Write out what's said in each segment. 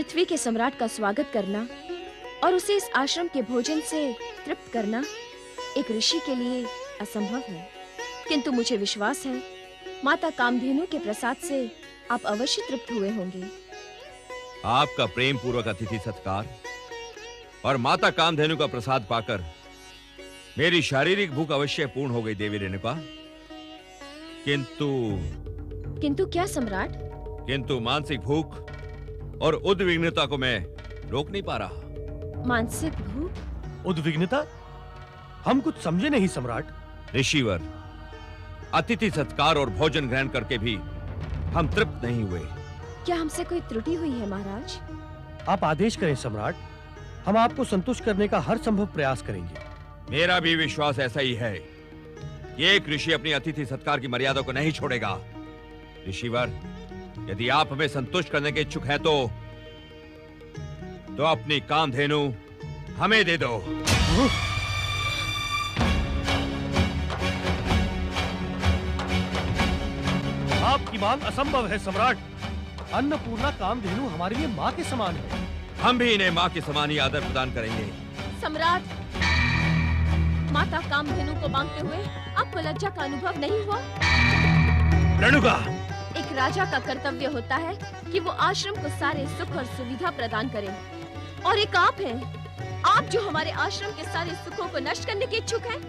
पृथ्वी के सम्राट का स्वागत करना और उसे इस आश्रम के भोजन से तृप्त करना एक ऋषि के लिए असंभव है, किंतु मुझे विश्वास है माता कामधेनु के प्रसाद से आप अवश्य तृप्त हुए होंगे। आपका प्रेम पूर्वक अतिथि सत्कार और माता कामधेनु का प्रसाद पाकर मेरी शारीरिक भूख अवश्य पूर्ण हो गई देवी रेणुका। किंतु क्या सम्राट? किंतु मानसिक भूख और उद्विग्नता को मैं रोक नहीं पा रहा। मानसिक भूख? उद्विग्नता? हम कुछ समझे नहीं सम्राट। ऋषिवर, अतिथि सत्कार और भोजन ग्रहण करके भी हम तृप्त नहीं हुए। क्या हमसे कोई त्रुटि हुई है महाराज? आप आदेश करें सम्राट, हम आपको संतुष्ट करने का हर संभव प्रयास करेंगे। मेरा भी विश्वास ऐसा ही है। एक ऋषि अपनी अतिथि सत्कार की मर्यादा को नहीं छोड़ेगा। ऋषिवर, यदि आप हमें संतुष्ट करने के इच्छुक हैं तो अपनी कामधेनु हमें दे दो। आपकी मांग असंभव है सम्राट। अन्नपूर्णा कामधेनु हमारे लिए माँ के समान है। हम भी इन्हें माँ के समान ही आदर प्रदान करेंगे। सम्राट, माता कामधेनु को मांगते हुए आपको लज्जा का अनुभव नहीं हुआ? रेणुका, एक राजा का कर्तव्य होता है कि वो आश्रम को सारे सुख और सुविधा प्रदान करे, और एक आप हैं, आप जो हमारे आश्रम के सारे सुखों को नष्ट करने के इच्छुक हैं।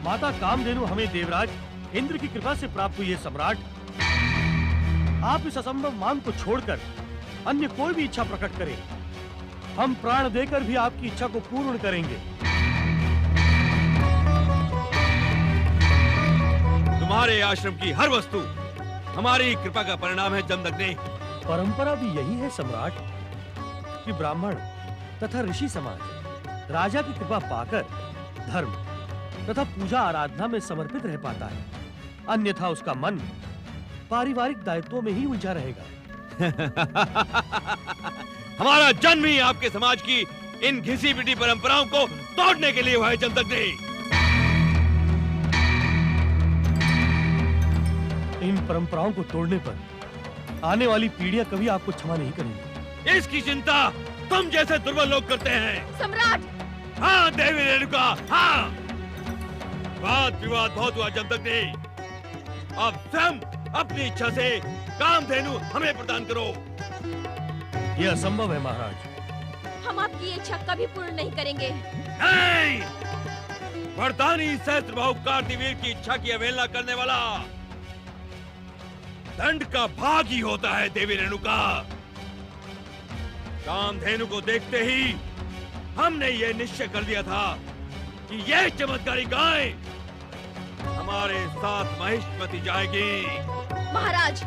माता कामधेनु हमें देवराज इंद्र की कृपा से प्राप्त हुई है सम्राट। आप इस असंभव मांग को छोड़कर अन्य कोई भी इच्छा प्रकट करें, हम प्राण देकर भी आपकी इच्छा को पूर्ण करेंगे। तुम्हारे आश्रम की हर वस्तु हमारी कृपा का परिणाम है जमदग्नि। परंपरा भी यही है सम्राट कि ब्राह्मण तथा ऋषि समाज राजा की कृपा पाकर धर्म तथा पूजा आराधना में समर्पित रह पाता है, अन्यथा उसका मन पारिवारिक दायित्वों में ही उलझा रहेगा। हमारा जन्म ही आपके समाज की इन घिसी पिटी परंपराओं को तोड़ने के लिए हुआ है जमदग्नि। इन परंपराओं को तोड़ने पर आने वाली पीढ़ियां कभी आपको क्षमा नहीं करेंगी। इसकी चिंता तुम जैसे दुर्बल लोग करते हैं। सम्राट! हाँ देवी रेणुका, हाँ। वाद विवाद बहुत हुआ जमदग्नि। अब स्वयं अपनी इच्छा से कामधेनु हमें प्रदान करो। यह असंभव है महाराज। हम आपकी इच्छा कभी पूर्ण नहीं करेंगे। नहीं! वरदानी सहस्त्रबाहु कार्तिवीर की इच्छा की अवहेलना करने वाला दंड का भाग ही होता है देवी रेणुका। कामधेनु को देखते ही हमने ये निश्चय कर लिया था कि यह चमत्कारी गाय हमारे साथ महिष्मती जाएगी। महाराज,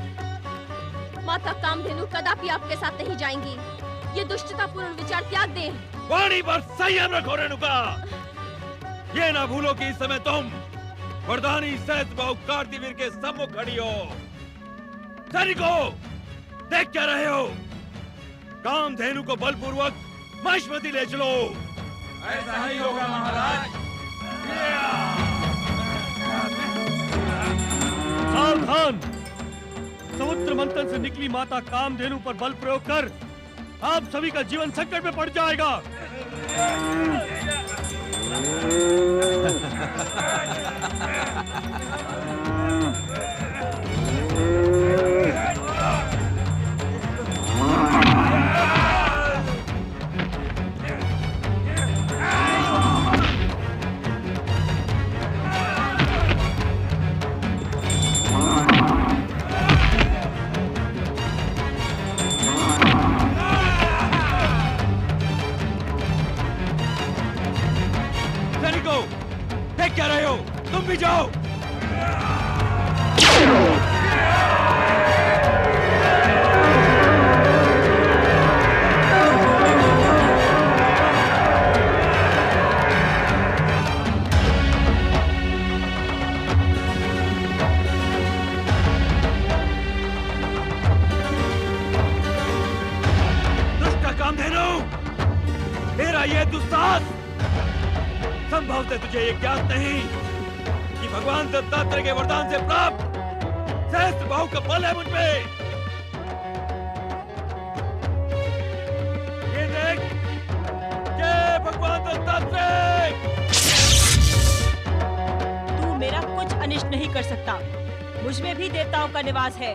माता कामधेनु कदापि आपके साथ नहीं जाएंगी। ये दुष्टतापूर्ण विचार त्याग दें। वाणी पर संयम रखो रेणुका। ये ना भूलो कि इस समय तुम वरदानी सहस्त्रबाहु कार्तिवीर के सम्मुख खड़ी हो। सैनिकों, देख क्या रहे हो? कामधेनु को बलपूर्वक महिष्मती ले चलो। ऐसा ही होगा महाराज। सावधान! समुद्र मंथन से निकली माता कामधेनु पर बल प्रयोग कर आप सभी का जीवन संकट में पड़ जाएगा। क्या रहे हो? तुम भी जाओ। दुष्ट कामधेनु, तेरा ये दुस्साहस संभवतः तुझे ये ज्ञात नहीं कि भगवान दत्तात्रेय के वरदान से प्राप्त सहस्त्रबाहु का बल है मुझ पे। कर सकता। मुझ में भी देवताओं का निवास है।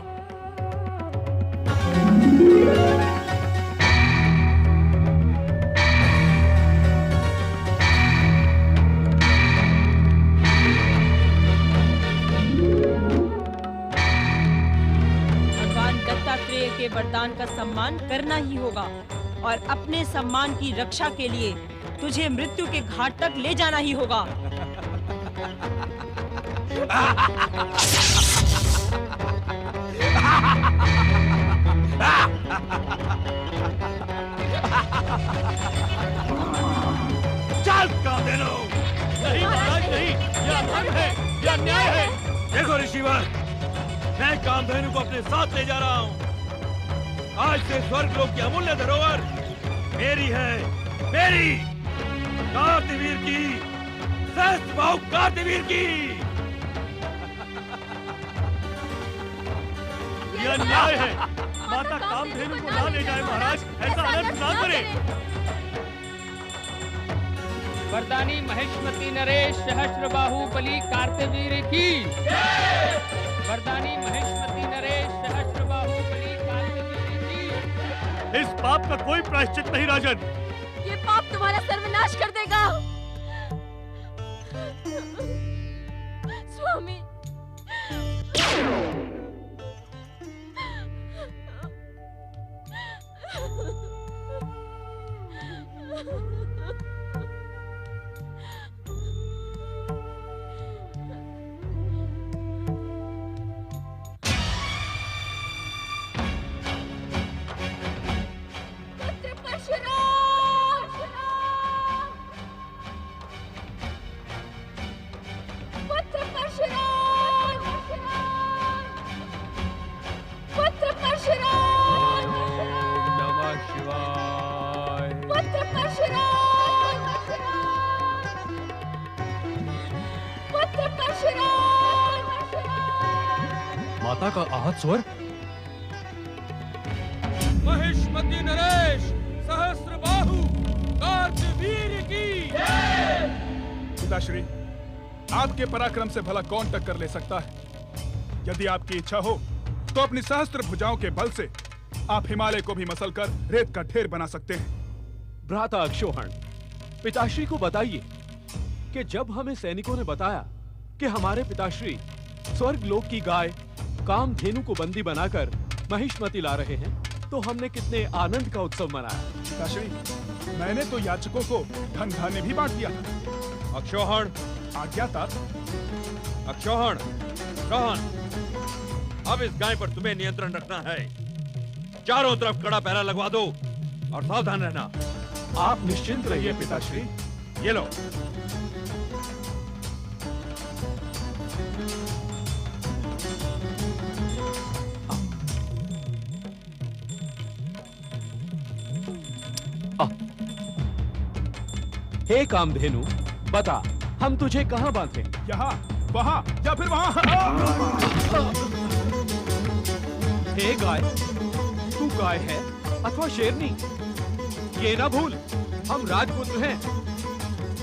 भगवान दत्तात्रेय के वरदान का सम्मान करना ही होगा और अपने सम्मान की रक्षा के लिए तुझे मृत्यु के घाट तक ले जाना ही होगा। चल कामधेनु! नहीं महाराज नहीं, यह अधर्म है, यह अन्याय है। देखो ऋषिवर, मैं कामधेनु को अपने साथ ले जा रहा हूँ। आज से स्वर्गलोक की अमूल्य धरोहर मेरी है, मेरी कार्तिवीर की, सहस्त्रबाहु कार्तिवीर की। यह अन्याय है। माता कामधेनु को ना ले जाए महाराज, ऐसा अनर्थ ना करें। वरदानी महेशमती नरेश सहस्त्रबाहु बलि कार्तवीर की। वरदानी महेशमती नरेश सहस्त्रबाहु बलि कार्तवीर की। इस पाप का कोई प्रायश्चित नहीं राजन। ये पाप तुम्हारा सर्वनाश कर देगा। स्वामी, माता का आहत स्वर। महेशमती नरेश सहस्त्रबाहु कार्तवीर की। पिताश्री, आपके पराक्रम से भला कौन टक्कर ले सकता है? यदि आपकी इच्छा हो तो अपनी सहस्त्र भुजाओं के बल से आप हिमालय को भी मसलकर रेत का ढेर बना सकते हैं। भ्राता अक्षोहण, पिताश्री को बताइए कि जब हमें सैनिकों ने बताया कि हमारे पिताश्री स्वर्ग लोक की गाय कामधेनु को बंदी बनाकर महिष्मती ला रहे हैं, तो हमने कितने आनंद का उत्सव मनाया। पिताश्री, मैंने तो याचकों को धन धान्य भी बांट दिया था। अक्षौहण, आज्ञा तात। अक्षौहण, रोहन, अब इस गाय पर तुम्हें नियंत्रण रखना है। चारों तरफ कड़ा पहरा लगवा दो और सावधान रहना। आप निश्चिंत रहिए पिताश्री। ये लो। हे कामधेनु, बता, हम तुझे कहाँ बांधे? यहाँ, वहाँ या फिर वहाँ। हे गाय, तू गाय है अथवा शेरनी, ये ना भूल, हम राजपुत्र हैं।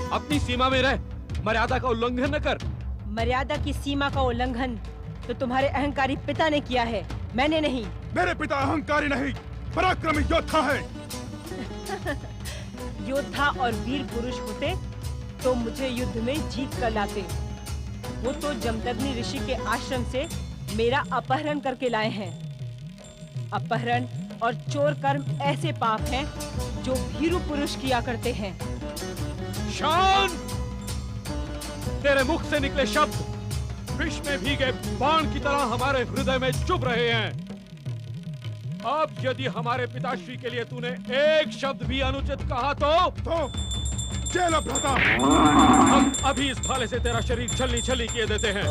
अपनी सीमा में रह, मर्यादा का उल्लंघन न कर। मर्यादा की सीमा का उल्लंघन तो तुम्हारे अहंकारी पिता ने किया है, मैंने नहीं। मेरे पिता अहंकारी नहीं, पराक्रमी योद्धा है। योद्धा और वीर पुरुष होते तो मुझे युद्ध में जीत कर लाते। वो तो जमदग्नि ऋषि के आश्रम से मेरा अपहरण करके लाए हैं। अपहरण और चोर कर्म ऐसे पाप हैं जो भीरू पुरुष किया करते हैं। शांत! तेरे मुख से निकले शब्द विष में भीगे बाण की तरह हमारे हृदय में चुभ रहे हैं। अब यदि हमारे पिताश्री के लिए तूने एक शब्द भी अनुचित कहा तो जेल भ्राता। हम अभी इस भाले से तेरा शरीर छलनी छलनी किए देते हैं।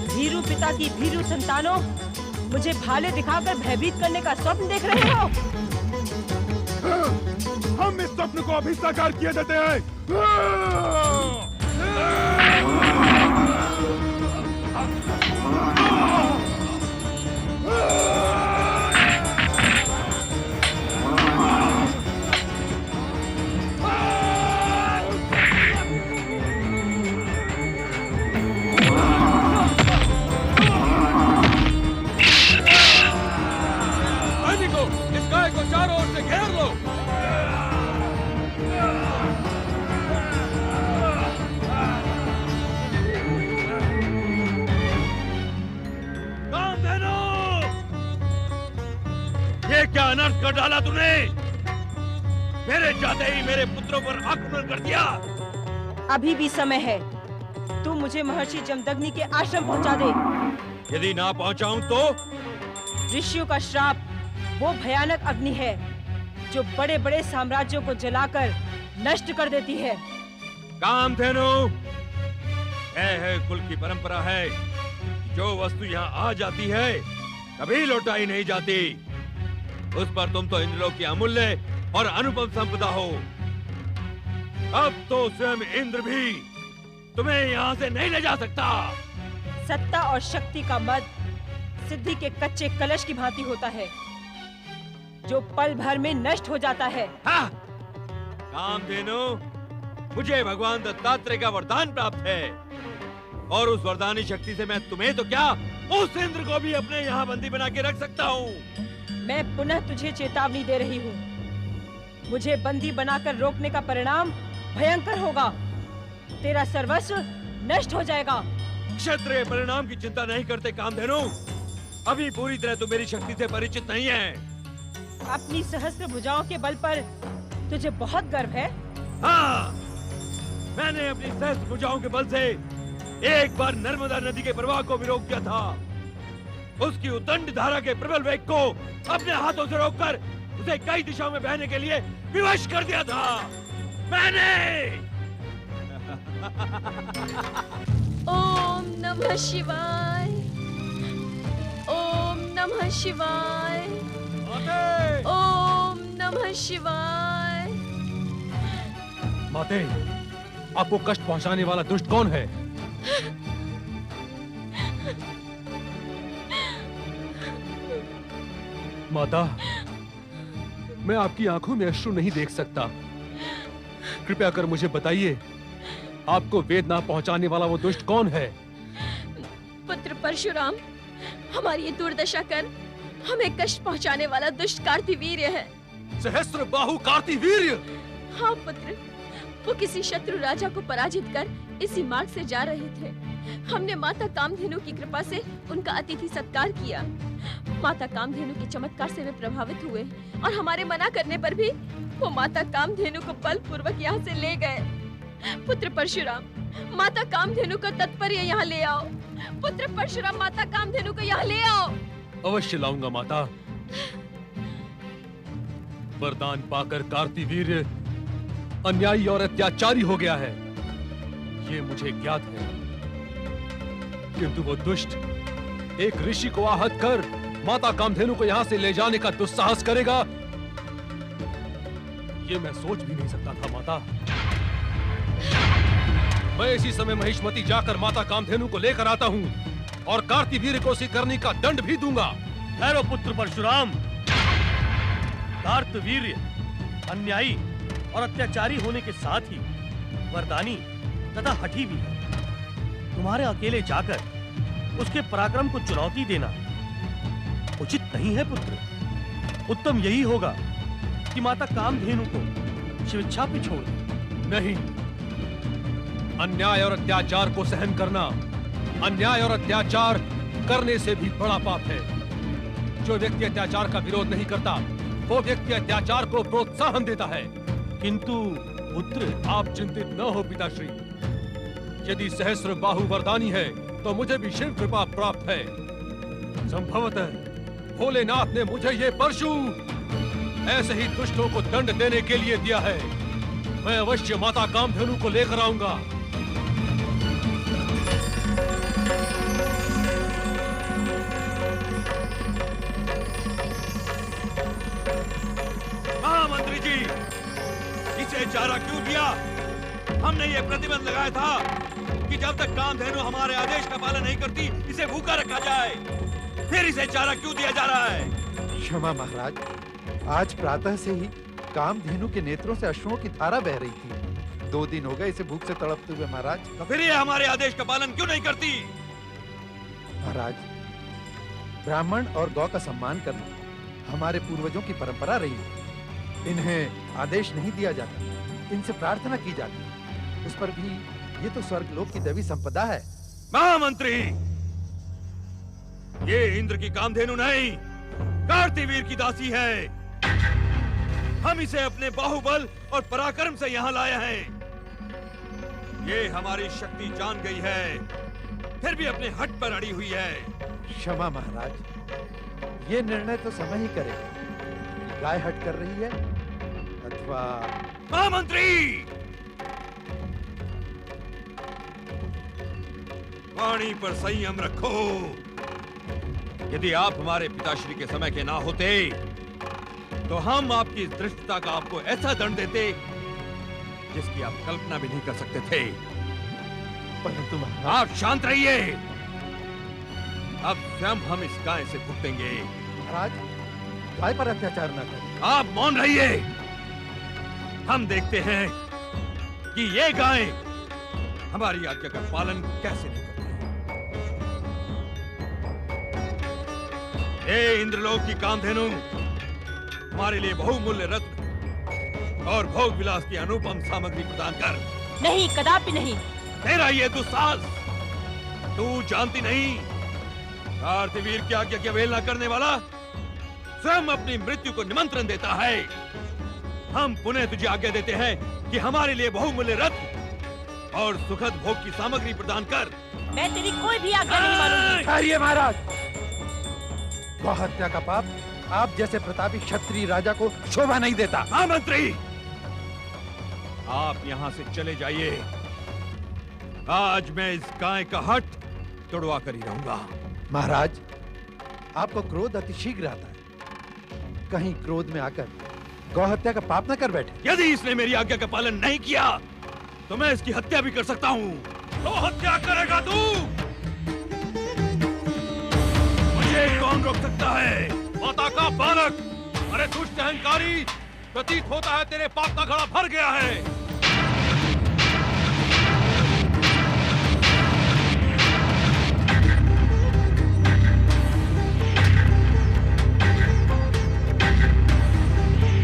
भीरू पिता की भीरू संतानों, मुझे भाले दिखाकर भयभीत करने का स्वप्न देख रहे हो? हम इस स्वप्न को अभी साकार किए देते हैं। चारों ओर से घेर लो। कामधेनु! ये क्या अनर्थ कर डाला तूने? मेरे जाते ही मेरे पुत्रों पर आक्रमण कर दिया। अभी भी समय है, तू मुझे महर्षि जमदग्नि के आश्रम पहुंचा दे। यदि ना पहुंचाऊं तो? ऋषियों का श्राप वो भयानक अग्नि है जो बड़े बड़े साम्राज्यों को जलाकर नष्ट कर देती है। कामधेनु, है कुल की परंपरा है कि जो वस्तु यहाँ आ जाती है कभी लौटाई नहीं जाती। उस पर तुम तो इंद्रलोक की अमूल्य और अनुपम संपदा हो। अब तो स्वयं इंद्र भी तुम्हें यहाँ से नहीं ले जा सकता। सत्ता और शक्ति का मद सिद्धि के कच्चे कलश की भांति होता है जो पल भर में नष्ट हो जाता है। हाँ! कामधेनु, मुझे भगवान दत्तात्रेय का वरदान प्राप्त है और उस वरदानी शक्ति से मैं तुम्हें तो क्या, उस इंद्र को भी अपने यहाँ बंदी बना के रख सकता हूँ। मैं पुनः तुझे चेतावनी दे रही हूँ, मुझे बंदी बनाकर रोकने का परिणाम भयंकर होगा। तेरा सर्वस्व नष्ट हो जाएगा। क्षत्रिय परिणाम की चिंता नहीं करते कामधेनु। अभी पूरी तरह तुम मेरी शक्ति से परिचित नहीं है। अपनी सहस्त्र भुजाओं के बल पर तुझे बहुत गर्व है। हाँ, मैंने अपनी सहस्त्र भुजाओं के बल से एक बार नर्मदा नदी के प्रवाह को भी रोक दिया था। उसकी उद्दंड धारा के प्रबल वेग को अपने हाथों से रोककर उसे कई दिशाओं में बहने के लिए विवश कर दिया था मैंने। ओम नमः शिवाय, ओम नमः शिवाय, ओम नमः शिवाय। माते, आपको कष्ट पहुंचाने वाला दुष्ट कौन है? माता, मैं आपकी आंखों में अश्रु नहीं देख सकता। कृपया कर मुझे बताइए, आपको वेदना पहुंचाने वाला वो दुष्ट कौन है? पुत्र परशुराम, हमारी ये दुर्दशा कर हमें कष्ट पहुंचाने वाला दुष्ट कार्तिवीर्य है। सहस्त्र बाहु कार्तिवीर्य? हाँ पुत्र, वो किसी शत्रु राजा को पराजित कर इसी मार्ग से जा रहे थे। हमने माता कामधेनु की कृपा से उनका अतिथि सत्कार किया। माता कामधेनु के चमत्कार से वे प्रभावित हुए और हमारे मना करने पर भी वो माता कामधेनु को बलपूर्वक यहाँ से ले गए। पुत्र परशुराम, माता कामधेनु का तात्पर्य यहाँ ले आओ। पुत्र परशुराम, माता कामधेनु को यहाँ ले आओ। अवश्य लाऊंगा माता। वरदान पाकर कार्तिवीर्य अन्यायी और अत्याचारी हो गया है, ये मुझे ज्ञात है। किंतु वो दुष्ट एक ऋषि को आहत कर माता कामधेनु को यहाँ से ले जाने का दुस्साहस करेगा, ये मैं सोच भी नहीं सकता था माता। मैं इसी समय महिष्मती जाकर माता कामधेनु को लेकर आता हूँ और कार्तिवीर्य को उसी करनी का दंड भी दूंगा। ठहरो पुत्र परशुराम। कार्तवीर्य अन्यायी और अत्याचारी होने के साथ ही वरदानी तथा हठी भी है। तुम्हारे अकेले जाकर उसके पराक्रम को चुनौती देना उचित नहीं है पुत्र। उत्तम यही होगा कि माता कामधेनु को स्वेच्छा पे छोड़ दे। नहीं, अन्याय और अत्याचार को सहन करना अन्याय और अत्याचार करने से भी बड़ा पाप है। जो व्यक्ति अत्याचार का विरोध नहीं करता वो व्यक्ति अत्याचार को प्रोत्साहन देता है। किंतु पुत्र, आप चिंतित न हो पिताश्री। यदि सहस्त्र बाहु वरदानी है तो मुझे भी शिव कृपा प्राप्त है। संभवतः भोलेनाथ ने मुझे ये परशु ऐसे ही दुष्टों को दंड देने के लिए दिया है। मैं अवश्य माता कामधेनु को लेकर आऊंगा। महामंत्री जी, इसे चारा क्यों दिया? हमने ये प्रतिबंध लगाया था कि जब तक कामधेनु हमारे आदेश का पालन नहीं करती इसे भूखा रखा जाए। फिर इसे चारा क्यों दिया जा रहा है? क्षमा महाराज, आज प्रातः से ही कामधेनु के नेत्रों से अश्रुओं की धारा बह रही थी। 2 दिन हो गए इसे भूख से तड़पते हुए महाराज। तो फिर ये हमारे आदेश का पालन क्यों नहीं करती? महाराज, ब्राह्मण और गौ का सम्मान करना हमारे पूर्वजों की परंपरा रही है। इन्हें आदेश नहीं दिया जाता, इनसे प्रार्थना की जाती है। उस पर भी ये तो स्वर्गलोक की दैवी संपदा है। महामंत्री, ये इंद्र की कामधेनु नहीं, कार्तिवीर की दासी है। हम इसे अपने बाहुबल और पराक्रम से यहाँ लाए हैं। ये हमारी शक्ति जान गई है, फिर भी अपने हट पर अड़ी हुई है। क्षमा महाराज, ये निर्णय तो समय ही करेगा कि गाय हट कर रही है अथवा। महामंत्री, वाणी पर संयम रखो। यदि आप हमारे पिताश्री के समय के ना होते तो हम आपकी इस धृष्टता का आपको ऐसा दंड देते जिसकी आप कल्पना भी नहीं कर सकते थे। परंतु महाराज, आप शांत रहिए। अब स्वयं हम इस गाय से भुगतेंगे। महाराज, गाय पर अत्याचार न करें। आप मौन रहिए। हम देखते हैं कि ये गाय हमारी आज्ञा का पालन कैसे नहीं करती। हे इंद्रलोक की कामधेनु, हमारे लिए बहुमूल्य रत्न और भोग विलास की अनुपम सामग्री प्रदान कर। नहीं, कदापि नहीं। तेरा ये दुस्साहस, तू जानती नहीं, कार्तिवीर की आज्ञा की अवहेलना करने वाला स्वयं अपनी मृत्यु को निमंत्रण देता है। हम पुनः तुझे आज्ञा देते हैं कि हमारे लिए बहुमूल्य रत्न और सुखद भोग की सामग्री प्रदान कर। मैं तेरी कोई भी आज्ञा नहीं मानूंगी। ठहरिए महाराज, गौ हत्या का पाप आप जैसे प्रतापी क्षत्रिय राजा को शोभा नहीं देता। हाँ मंत्री, आप यहाँ से चले जाइए। आज मैं इस गाय का हट तोड़वा कर ही रहूंगा। महाराज, आपको क्रोध अतिशीघ्र आता है, कहीं क्रोध में आकर गौ हत्या का पाप न कर बैठे। यदि इसने मेरी आज्ञा का पालन नहीं किया तो मैं इसकी हत्या भी कर सकता हूँ। तो हत्या करेगा तू? मुझे कौन रोक सकता है? माता का बालक! अरे दुष्ट अहंकारी! प्रतीत होता है तेरे पाप का घड़ा भर गया है।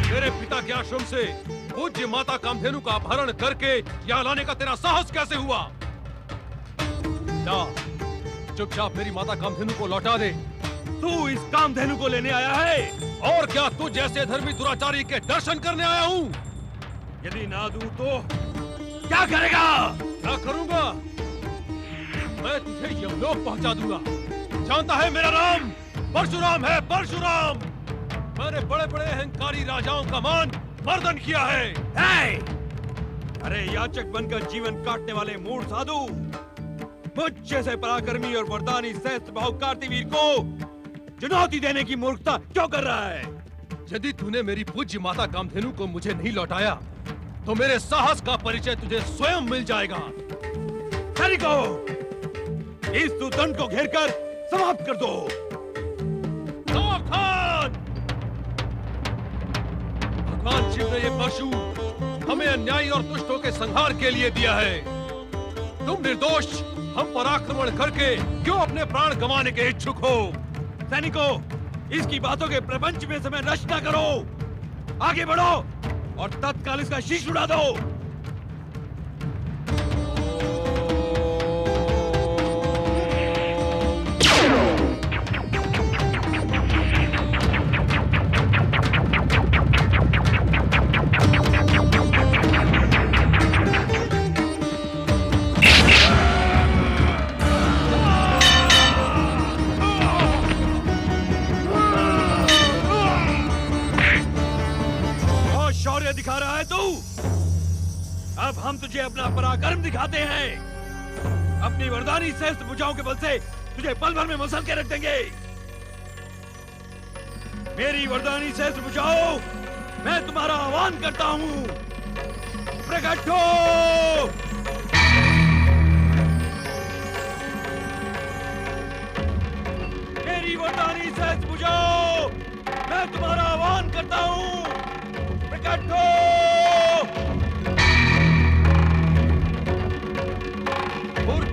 तेरे पिता के आश्रम से पूज्य माता कामधेनु का अपहरण करके यहाँ लाने का तेरा साहस कैसे हुआ? जा, चुपचाप मेरी माता कामधेनु को लौटा दे। तू इस कामधेनु को लेने आया है? और क्या तू जैसे धर्मी दुराचारी के दर्शन करने आया हूँ? यदि ना दूं तो क्या करेगा? क्या करूँगा? मैं तुझे यमलोक पहुँचा दूंगा। जानता है मेरा नाम परशुराम है, परशुराम। मैंने बड़े बड़े अहंकारी राजाओं का मान मर्दन किया है। अरे याचक बनकर जीवन काटने वाले मूढ़ साधु, मुझ जैसे पराक्रमी और वरदानी सहस्त्र बाहु कार्तिवीर को चुनौती देने की मूर्खता क्यों कर रहा है? यदि तूने मेरी पूज्य माता कामधेनु को मुझे नहीं लौटाया तो मेरे साहस का परिचय तुझे स्वयं मिल जाएगा। सैनिकों, इस सुदंड को घेरकर समाप्त कर दो। भगवान शिव ने ये परशु हमें अन्यायी और दुष्टों के संहार के लिए दिया है। तुम निर्दोष हम पर आक्रमण करके क्यों अपने प्राण गंवाने के इच्छुक हो? सैनिकों, इसकी बातों के प्रपंच में समय नष्ट न करो। आगे बढ़ो और तत्काल इसका शीश उड़ा दो। दिखा रहा है तू? अब हम तुझे अपना पराक्रम दिखाते हैं। अपनी वरदानी सहस्त्र भुजाओं के बल से तुझे पल भर में मसल के रख देंगे। मेरी वरदानी सहस्त्र भुजाओं, मैं तुम्हारा आह्वान करता हूं। प्रकट हो! मेरी वरदानी सहस्त्र भुजाओं, मैं तुम्हारा आह्वान करता हूं। प्रकट हो!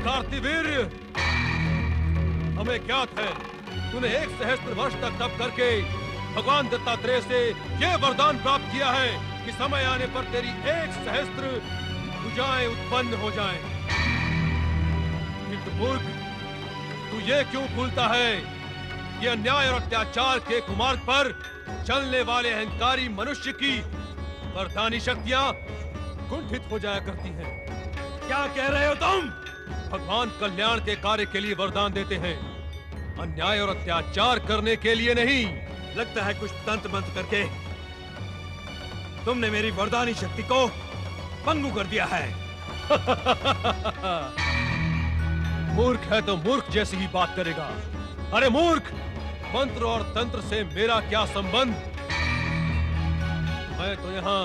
कार्तिवीर, हमें ज्ञात है तूने 1 सहस्त्र वर्ष तक तप करके भगवान दत्तात्रेय से ये वरदान प्राप्त किया है कि समय आने पर तेरी 1 सहस्त्र भुजाएं उत्पन्न हो जाएं। किंतु मूर्ख, तू ये क्यों भूलता है कि अन्याय और अत्याचार के कुमार्ग पर चलने वाले अहंकारी मनुष्य की वरदानी शक्तियां कुंठित हो जाया करती हैं। क्या कह रहे हो तुम? भगवान कल्याण के कार्य के लिए वरदान देते हैं, अन्याय और अत्याचार करने के लिए नहीं। लगता है कुछ तंत्र मंत्र करके तुमने मेरी वरदानी शक्ति को पंगु कर दिया है। मूर्ख है तो मूर्ख जैसी ही बात करेगा। अरे मूर्ख, मंत्र और तंत्र से मेरा क्या संबंध? मैं तो यहाँ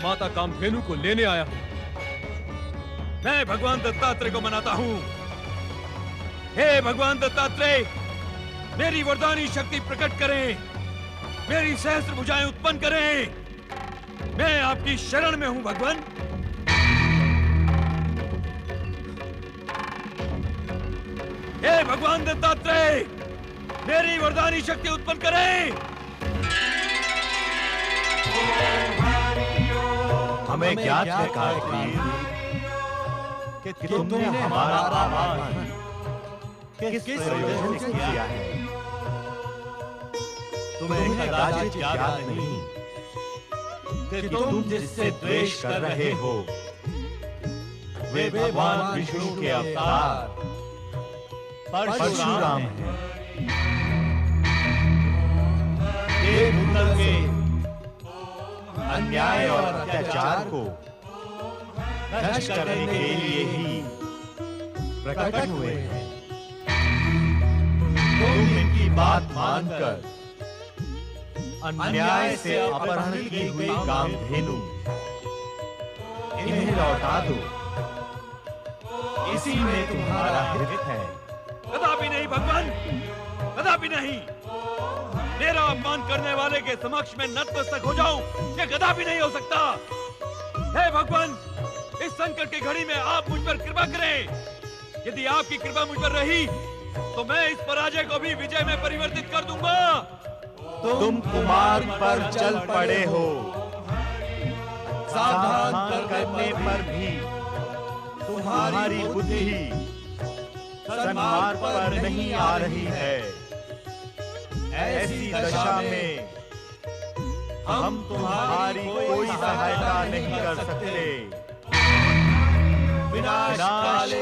माता कामधेनु को लेने आया हूँ। मैं भगवान दत्तात्रेय को मनाता हूँ। हे भगवान दत्तात्रेय, मेरी वरदानी शक्ति प्रकट करें, मेरी सहस्त्र भुजाएं उत्पन्न करें। मैं आपकी शरण में हूँ भगवान। हे भगवान दत्तात्रेय, मेरी वरदानी शक्ति उत्पन्न करें। हमें ज्ञात है कार्तिक कि तुमने हमारा आह्वान किस प्रयोजन से किया है। तुम्हें कदाचित याद नहीं कि तुम जिससे द्वेष कर रहे हो वे भगवान विष्णु के अवतार परशुराम हैं। ये भूतल में अन्याय और अत्याचार को नष्ट करने के लिए ही प्रकट हुए हैं। तुम इनकी बात मानकर अन्याय से अपहरण की हुई कामधेनु इन्हें लौटा दो, इसी में तुम्हारा हित है। कदापि नहीं भगवान, कदापि नहीं। मेरा अपमान करने वाले के समक्ष में नतमस्तक हो जाऊं, ये कदापि नहीं हो सकता। हे भगवान, इस संकट की घड़ी में आप मुझ पर कृपा करें। यदि आपकी कृपा मुझ पर रही तो मैं इस पराजय को भी विजय में परिवर्तित कर दूंगा। तुम कुमार्ग पर चल पड़े हो, सावधान करने पर भी तुम्हारी बुद्धि सन्मार्ग पर नहीं आ रही है। ऐसी दशा में हम तुम्हारी कोई सहायता नहीं कर सकते। विनाश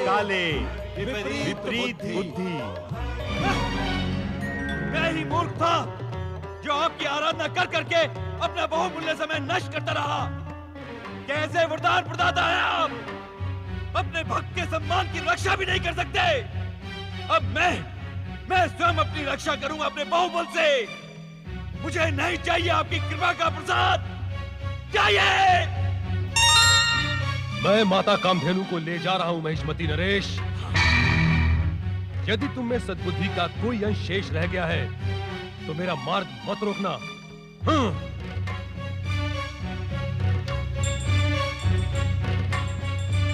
काले विपरीत बुद्धि। मैं ही मूर्ख था जो आपकी आराधना कर करके अपना बहुमूल्य समय नष्ट करता रहा। कैसे वरदान प्रदाता है आप, अपने भक्त के सम्मान की रक्षा भी नहीं कर सकते। अब मैं स्वयं अपनी रक्षा करूंगा अपने बाहुबल से। मुझे नहीं चाहिए आपकी कृपा का प्रसाद, चाहिए। मैं माता कामधेनु को ले जा रहा हूं महिष्मती नरेश। यदि तुम में सद्बुद्धि का कोई अंश शेष रह गया है तो मेरा मार्ग मत रोकना।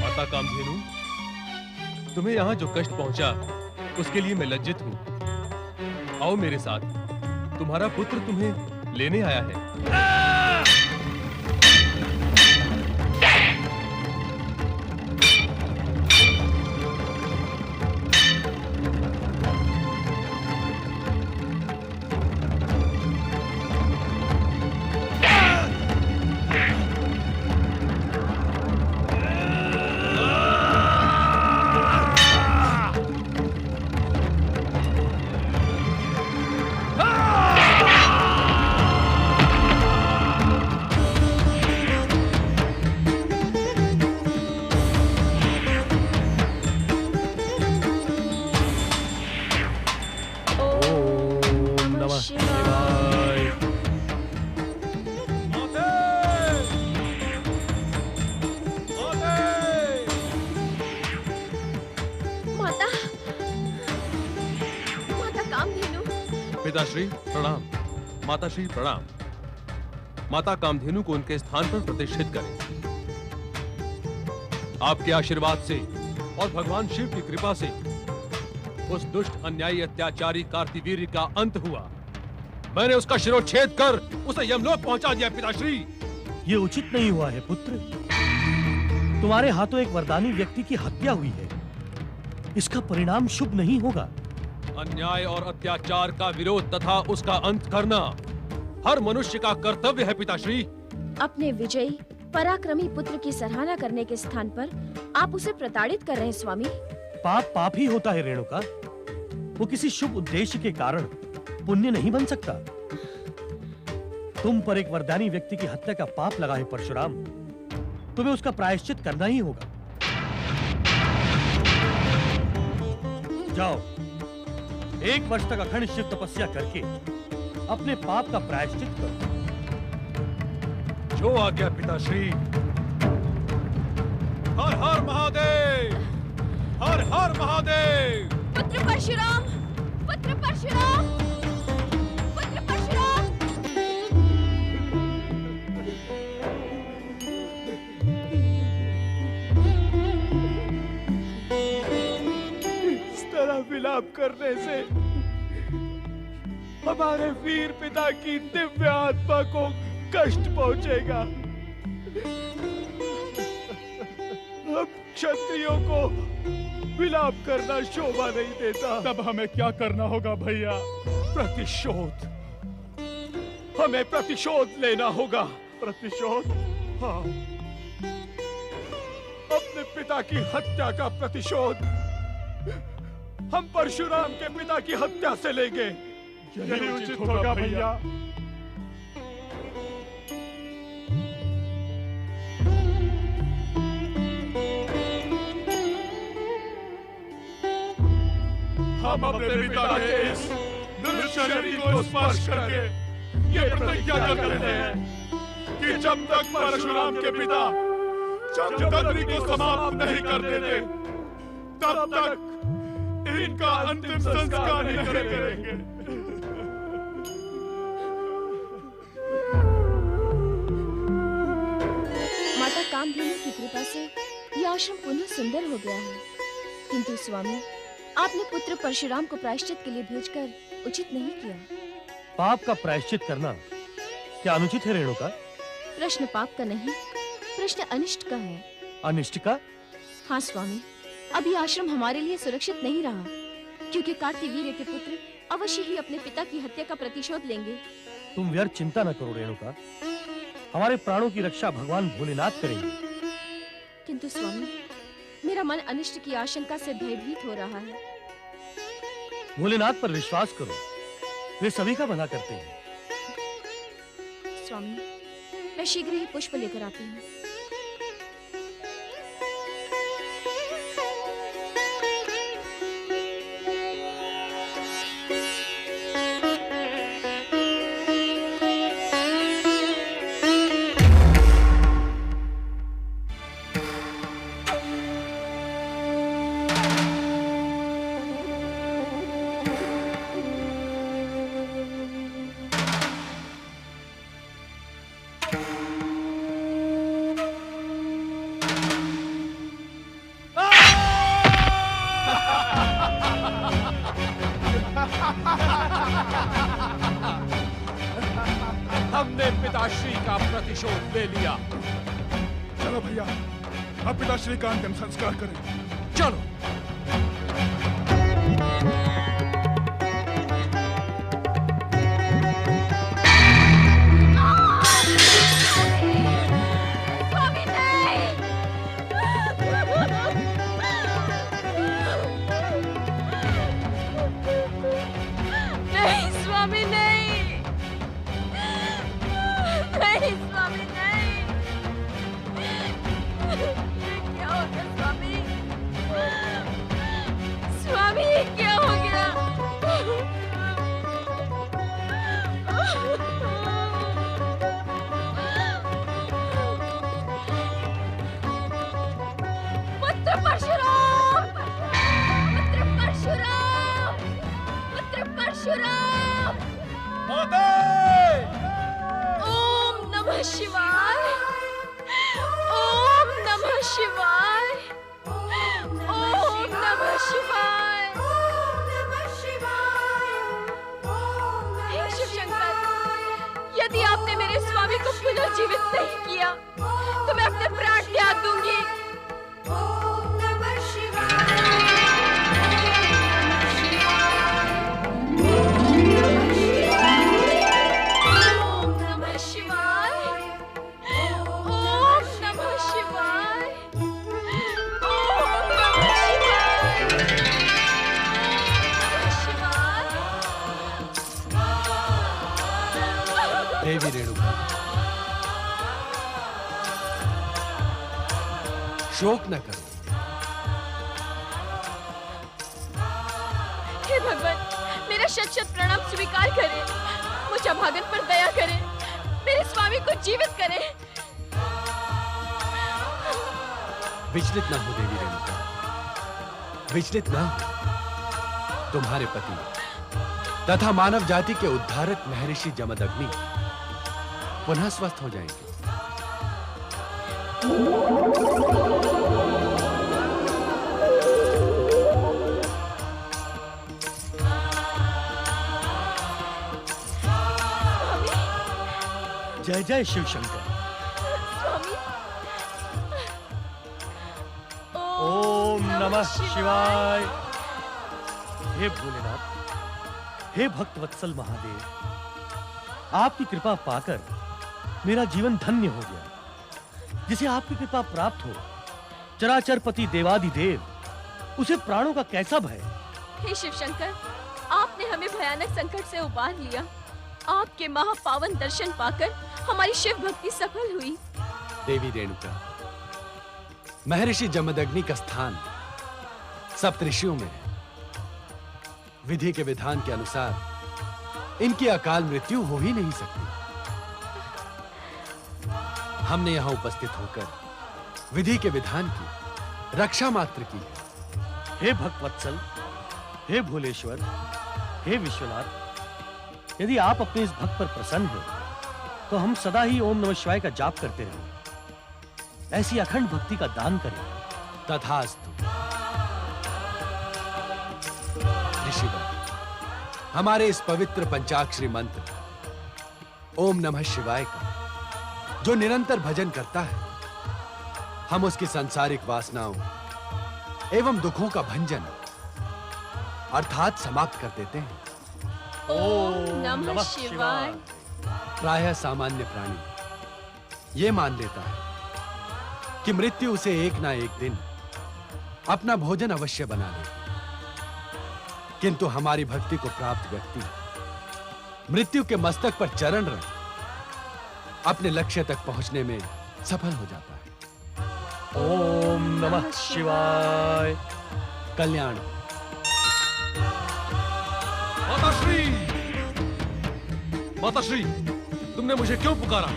माता कामधेनु, तुम्हें यहाँ जो कष्ट पहुंचा उसके लिए मैं लज्जित हूँ। आओ मेरे साथ, तुम्हारा पुत्र तुम्हें लेने आया है। पिताश्री प्रणाम। माताश्री प्रणाम। माता कामधेनु को उनके स्थान पर प्रतिष्ठित करें। आपके आशीर्वाद से और भगवान शिव की कृपा से उस दुष्ट अन्यायी अत्याचारी कार्तिवीर्य का अंत हुआ। मैंने उसका शिरोच्छेद कर उसे यमलोक पहुंचा दिया पिताश्री। ये उचित नहीं हुआ है पुत्र। तुम्हारे हाथों एक वरदानी व्यक्ति की हत्या हुई है, इसका परिणाम शुभ नहीं होगा। अन्याय और अत्याचार का विरोध तथा उसका अंत करना हर मनुष्य का कर्तव्य है पिताश्री। अपने विजयी पराक्रमी पुत्र की सराहना करने के स्थान पर आप उसे प्रताड़ित कर रहे हैं स्वामी। पाप पाप ही होता है रेणुका, वो किसी शुभ उद्देश्य के कारण पुण्य नहीं बन सकता। तुम पर एक वरदानी व्यक्ति की हत्या का पाप लगा है परशुराम, तुम्हें उसका प्रायश्चित करना ही होगा। जाओ, 1 वर्ष तक अखंड शिव तपस्या करके अपने पाप का प्रायश्चित करो। जो आज्ञा पिताश्री। हर हर महादेव, हर हर महादेव। पुत्र परशुराम, पुत्र परशुराम, पुत्र परशुराम। इस तरह विलाप करने से हमारे वीर पिता की दिव्य आत्मा को कष्ट पहुंचेगा। हम क्षत्रियों को विलाप करना शोभा नहीं देता। तब हमें क्या करना होगा भैया? प्रतिशोध, हमें प्रतिशोध लेना होगा। प्रतिशोध? हाँ, अपने पिता की हत्या का प्रतिशोध हम परशुराम के पिता की हत्या से लेंगे। यही उचित होगा भैया। हम अपने पिता के इस दुष्ट शरीर को स्पर्श करके ये प्रतिज्ञा करते हैं कि जब तक परशुराम के पिता जमदग्नि को समाप्त नहीं कर देते, तब तक इनका अंतिम संस्कार नहीं करेंगे। माता कामधेनु की कृपा से यह आश्रम पुनः सुंदर हो गया है, किंतु स्वामी आपने पुत्र परशुराम को प्रायश्चित के लिए भेजकर उचित नहीं किया। पाप का प्रायश्चित करना क्या अनुचित है रेणुका? प्रश्न पाप का नहीं, प्रश्न अनिष्ट का है। अनिष्ट का? हाँ स्वामी, अब यह आश्रम हमारे लिए सुरक्षित नहीं रहा, क्योंकि कार्तिवीर्य के पुत्र अवश्य ही अपने पिता की हत्या का प्रतिशोध लेंगे। तुम व्यर्थ चिंता न करो रेणुका, हमारे प्राणों की रक्षा भगवान भोलेनाथ करेंगे। किंतु स्वामी, मेरा मन अनिष्ट की आशंका से भयभीत हो रहा है। भोलेनाथ पर विश्वास करो, वे सभी का भला करते हैं। स्वामी, मैं शीघ्र ही पुष्प लेकर आती हूँ। हमने पिताश्री का प्रतिशोध ले लिया। चलो भैया, अब पिताश्री का अंतिम संस्कार करें। चलो। यदि आपने मेरे स्वामी को पुनर्जीवित नहीं किया तो मैं अपने प्राण त्याग दूंगी। ओम नमः शिवाय। ओम नमः शिवाय। ओम नमः शिवाय। ओम नमः शिवाय। देवी रेणुका, शोक न करो। हे भगवान, मेरा शत शत प्रणाम स्वीकार करें। मुझ अभागन पर दया करें। मेरे स्वामी को जीवित करें। विचलित ना हो देवी रेणुका, विचलित ना हो। तुम्हारे पति तथा मानव जाति के उद्धारक महर्षि जमदग्नि पुनः स्वस्थ हो जाएंगे। जय जय शिव शंकर। स्वामी। ओम नमः शिवाय। हे भोलेनाथ, हे भक्तवत्सल महादेव, आपकी कृपा पाकर मेरा जीवन धन्य हो गया। जिसे आपकी कृपा प्राप्त हो, चराचर पति देवादिदेव, उसे प्राणों का कैसा भय। हे शिव शंकर, आपने हमें भयानक संकट से उबार लिया। आपके महापावन दर्शन पाकर हमारी शिव भक्ति सफल हुई। देवी रेणुका, महर्षि जमदग्नि का स्थान सप्तऋषियों में है। विधि के विधान के अनुसार इनकी अकाल मृत्यु हो ही नहीं सकती। हमने यहां उपस्थित होकर विधि के विधान की रक्षा मात्र की है। हे भक्तवत्सल, हे भोलेश्वर, हे विश्वनाथ, यदि आप अपने इस भक्त पर प्रसन्न हैं, तो हम सदा ही ओम नमः शिवाय का जाप करते रहें। ऐसी अखंड भक्ति का दान करें। तथास्तु। ऋषिवर, हमारे इस पवित्र पंचाक्षरी मंत्र ओम नमः शिवाय का जो निरंतर भजन करता है, हम उसकी सांसारिक वासनाओं एवं दुखों का भंजन अर्थात समाप्त कर देते हैं। ओम नमः शिवाय। प्रायः सामान्य प्राणी ये मान लेता है कि मृत्यु उसे एक ना एक दिन अपना भोजन अवश्य बना लेगी, किंतु हमारी भक्ति को प्राप्त व्यक्ति मृत्यु के मस्तक पर चरण रख अपने लक्ष्य तक पहुंचने में सफल हो जाता है। ओम नमः शिवाय। कल्याण। माताश्री, माताश्री, तुमने मुझे क्यों पुकारा?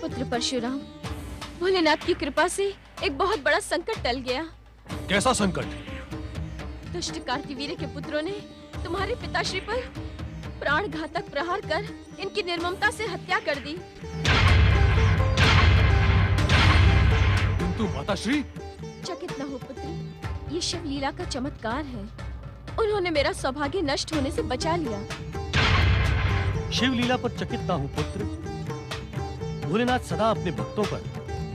पुत्र परशुराम, भोलेनाथ की कृपा से एक बहुत बड़ा संकट टल गया। कैसा संकट? दुष्ट कार्तिवीर्य के पुत्रों ने तुम्हारे पिताश्री पर प्राण घातक प्रहार कर इनकी निर्ममता से हत्या कर दी। किंतु माताश्री। चकित न हो पुत्र, ये शिव लीला का चमत्कार है। उन्होंने मेरा सौभाग्य नष्ट होने से बचा लिया। शिव लीला पर चकित ना हूं पुत्र। भोलेनाथ सदा अपने भक्तों पर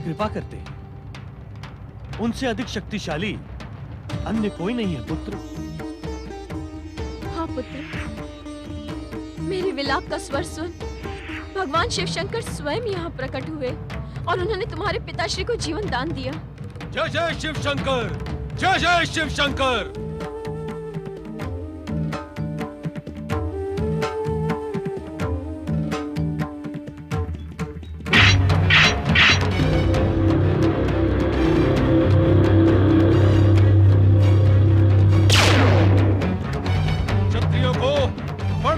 कृपा करते हैं। उनसे अधिक शक्तिशाली अन्य कोई नहीं है पुत्र। हाँ पुत्र, मेरे विलाप का स्वर सुन भगवान शिव शंकर स्वयं यहाँ प्रकट हुए और उन्होंने तुम्हारे पिताश्री को जीवन दान दिया। जय जय शिव शंकर, जय जय शिव शंकर।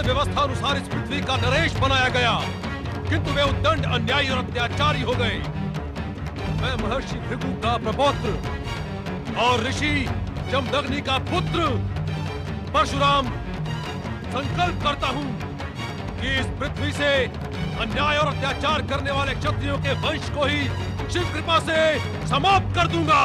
व्यवस्थानुसार इस पृथ्वी का नरेश बनाया गया, किंतु वे उद्दंड, अन्यायी और अत्याचारी हो गए। मैं महर्षि भृगु का प्रपौत्र और ऋषि जमदग्नि का पुत्र परशुराम संकल्प करता हूँ कि इस पृथ्वी से अन्याय और अत्याचार करने वाले क्षत्रियों के वंश को ही शिव कृपा से समाप्त कर दूंगा।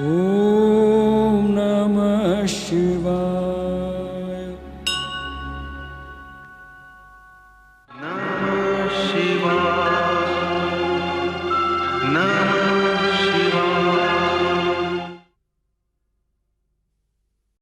ओम नमः शिवाय।